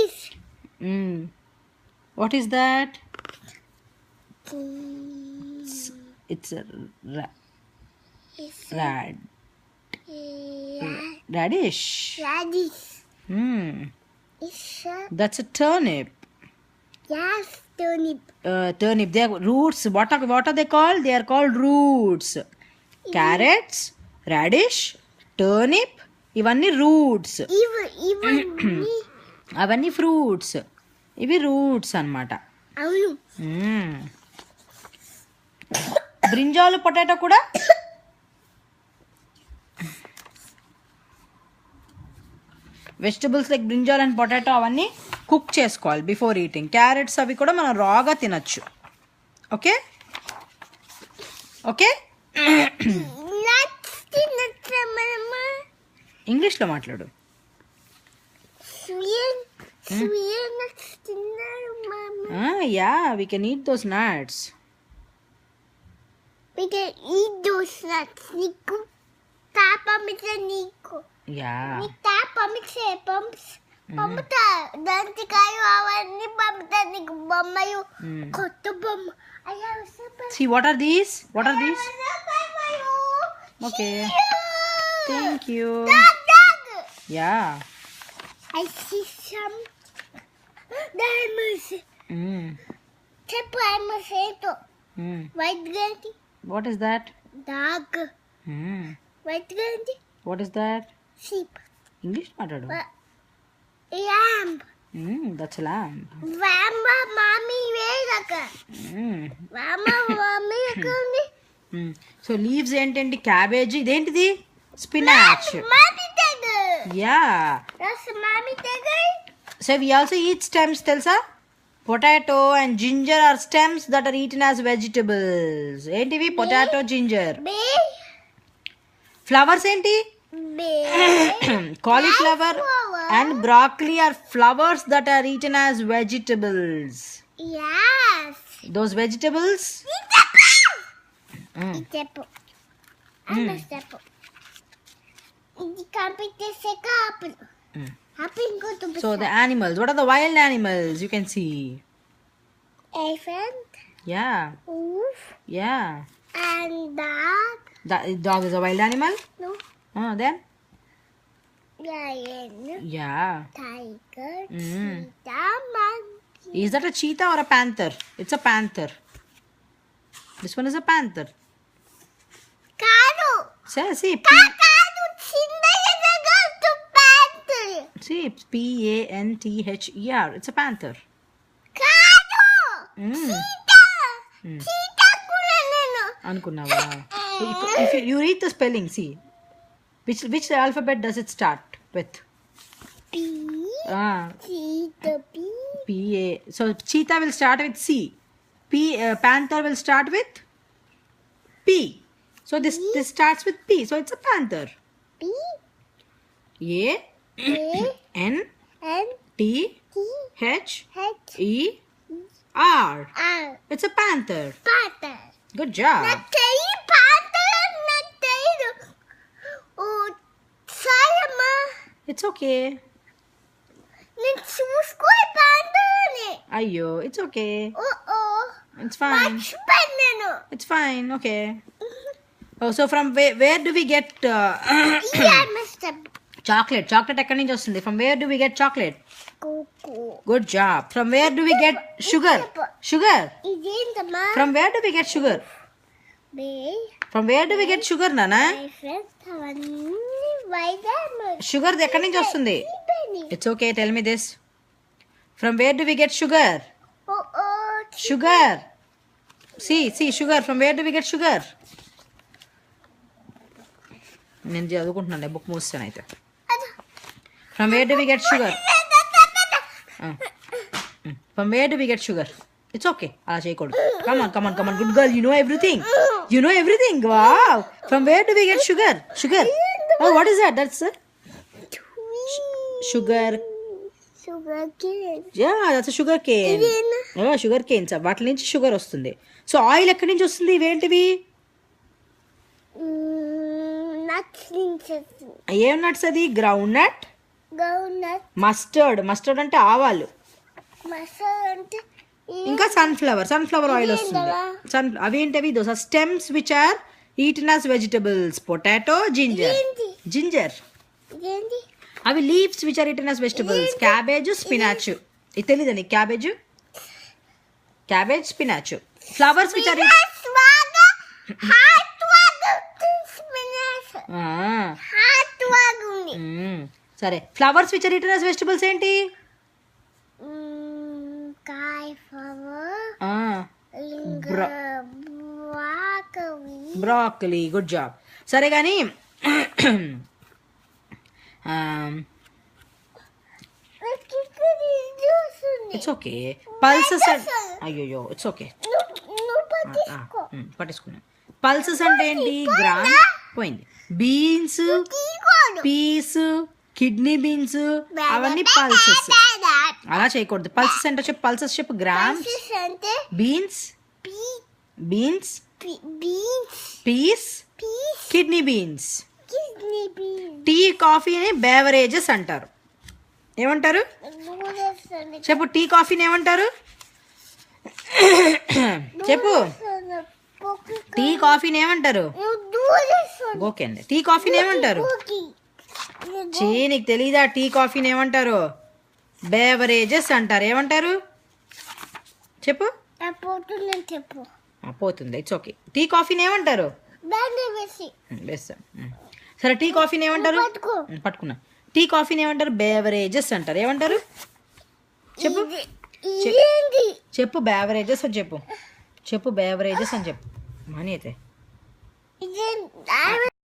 Cheese. What is that? Cheese. It's a It's radish. radish. It's That's a turnip. yes, turnip. Turnip. They are roots. What are they called? They are called roots. Carrots, radish, turnip. ఇవన్నీ roots. Even అవన్నీ fruits. ఇవి roots అన్నమాట. అవును. Brinjal potato కూడా vegetables like brinjal and potato అవన్నీ cook చేసుకోవాలి before eating. Carrots అవి కూడా మనం రాగా తినచ్చు. Okay okay. ఇంగ్లీష్లో మాట్లాడు. Yeah we can eat those nuts. We can eat those nuts. నీకు తాపమిచ్చే నీకు. Yeah. నీ తాపమిచ్చే పంపుతా దంతికాయ అవన్నీ పంపుతా నీకు బొమ్మలు కొత్త బొమ్మ. See what are these? What are these? Okay. Thank you. Yeah. I see some diamonds. Tipo diamonds. White ganti. What is that? Dog. White ganti. What is that? Sheep. English matladu. Lamb. That's a lamb. Mama, mommy, vedaka. Mama, mommy, akundi. So leaves ఏంటండి? Cabbage. ఇదేంటిది? Spinach. Mommy tiger. Yeah. That's mommy tiger. So we also eat stems, తెలుసా? Potato and ginger are stems that are eaten as vegetables. ఏంటివి? Potato, ginger. Flowers ఏంటి? Cauliflower and broccoli are flowers that are eaten as vegetables. Yes. Those vegetables? It's apple. I'm a apple. You can't pick this apple. Apple go to So the animals. What are the wild animals you can see? elephant. Yeah. Wolf. Yeah. And dog. Dog is a wild animal? No. Then? Lion. Yeah. Tiger. Cheetah. Monkey. Is that a cheetah or a panther? It's a panther. This one is a panther. Kadu. See, Kadu. Cinderella to panther. see, Panther. It's a panther. Kadu. Cheetah. Cheetah కూడా నేను. అనుకున్నావా? If you read the spelling, see. Which alphabet does it start with? P. Cheetah. P. P-A. So cheetah will start with C. Panther will start with P. So this starts with P. So it's a panther. P. A N N. T T. H H. E R. R. It's a panther. Panther. Good job. నాకు తెలియదు panther నాకు తెలియదు. ఓ సాయమ్మా It's okay. నేను చూసుకో panther. Ayyo, it's okay. Oh It's fine. మర్చిపోయాను నేను. It's fine. Okay. Oh, so from where do we get Yeah, Mr. chocolate? Chocolate ఎక్కడి నుంచి వస్తుంది? From where do we get chocolate? Coco. Good job. From where do we get sugar? Sugar. ఇదేంటమ్మా? From where do we get sugar? బే. From where do we get sugar, Nana? My friends అవన్నీ vitamins. Sugar ఎక్కడి నుంచి వస్తుంది? It's okay. Tell me this. From where do we get sugar? Oh Sugar. See, sugar. From where do we get sugar? నేను చదువుకుంటున్నాను book మూస్తాను అయితే. From where do we get sugar? From where do we get sugar? It's okay. అలా చేయకూడదు. Come on. Good girl. You know everything. Wow. From where do we get sugar? Oh, what is that? That's sugar. Sugar cane. Yeah, that's a sugar cane. Oh, sugar canes. వాటి నుంచి sugar వస్తుంది. So oil ఎక్కడి నుంచి వస్తుంది? ఇవేంటివి? Nuts నుంచి. ఏం nuts అది? Ground nut, groundnut mustard అంటే ఆవాలు, మసాలా అంటే ఇంకా సన్ఫ్లవర్ ఆయిల్ వస్తుంది. అవేంటవి those are stems which are eaten as vegetables. Potato, ginger. ఇదేంటి అవి leaves which are eaten as vegetables. Cabbage, spinach. ఇది తెలీదా నీకు? Cabbage, spinach. Flowers which are సరే, flowers which are eaten as vegetables ఏంటి? Broccoli. Good job. సరే కానీ it's okay. Pulses అయ్యో ఇట్స్ ఓకే, పట్టేసుకున్నాను. పల్సెస్ అంటే ఏంటి? గ్రామ్ పోయింది. బీన్స్, పీస్, కిడ్నీ బీన్స్, అవన్నీ పల్సెస్. అలా చేయకూడదు. పల్సెస్ అంటే చెప్పు. పల్సెస్ చెప్పు. Grams, beans, peas, kidney beans. Tea, కాఫీని బేవరేజెస్ అంటారు. ఏమంటారు చెప్పు? టీ, కాఫీని ఏమంటారు చెప్పు? టీ, కాఫీని ఏమంటారు? ఓకే అండి. టీ, కాఫీని ఏమంటారు? నీకు తెలీదా? టీ, కాఫీని ఏమంటారు? బేవరేజెస్ అంటారు. ఏమంటారు చెప్పు? పోతుంది. It's okay. టీ, కాఫీని ఏమంటారు? వేస్తాం. సరే, టీ, కాఫీని ఏమంటారు? పట్టుకున్నా. టీ, కాఫీని ఏమంటారు? బేవరేజెస్ అంటారు. ఏమంటారు చెప్పు? చెప్పు బేవరేజెస్ అని చెప్పు. బేవరేజెస్ అని చెప్పు. మనీ అయితే